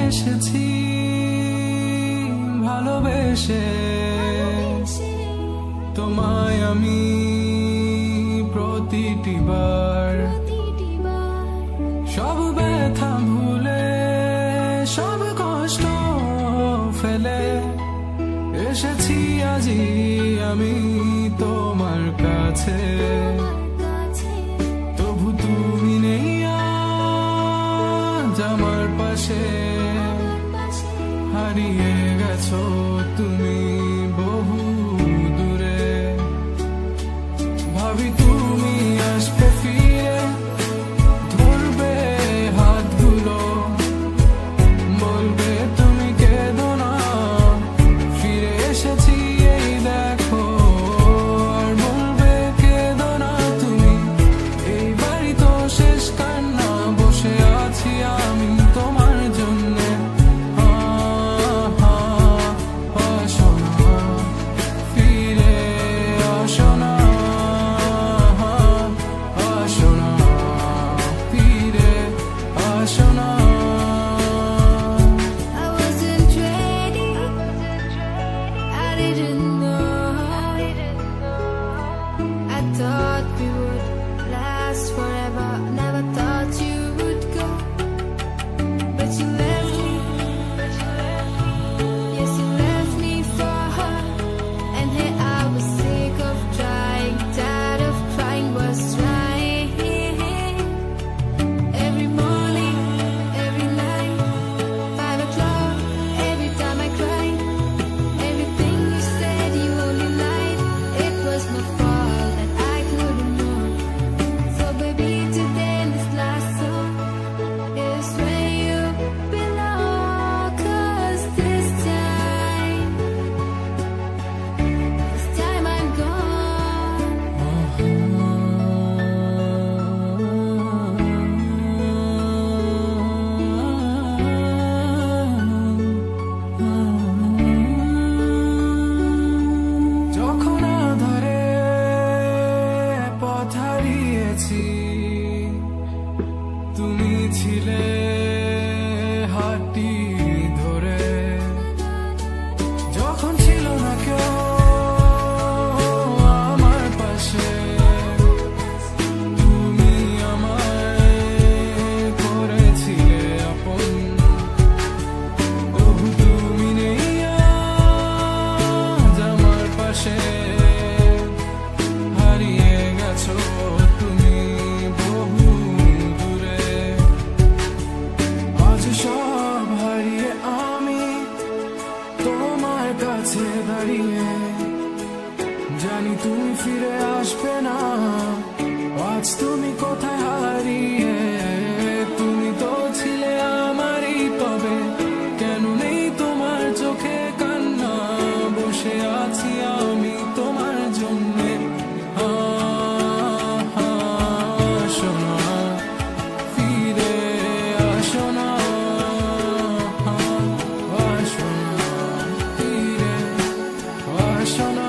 এসেছি ভালোবেসে তোমায় আমি প্রতিটি বার সব ব্যথা ভুলে সব কষ্ট ফেলে এসেছি আজি আমি তোমার কাছে তবু তুমি নেই আজ আমার পাশে হারিয়ে গেছো তুমি বহু দূরে ভাবি তুমি আসবে ফিরে ধরবে হাতগুলো বলবে তুমি কেঁদো না ফিরে এসেছি এই দেখো আর বলবে কেঁদো না তুমি এইবারই তো শেষ কান্না বসে আছি আমি তোমার জন্যে তুমি ছিলে হাতটি ধরে যখন ছিল না কেউ আমার পাশে তুমি আমায় করেছিলে আপন তবু তুমি নেই আজ আমার পাশে হারিয়ে গেছো তুমি বহু সব হারিয়ে আমি তোমার কাছে দাঁড়িয়ে জানি তুমি ফিরে আসবে না আজ তুমি কোথায় হারিয়ে তুমি তো ছিলে আমারই তবে কেন নেই তোমার চোখে কান্না বসে আছি আমি তোমার জন্যে Shona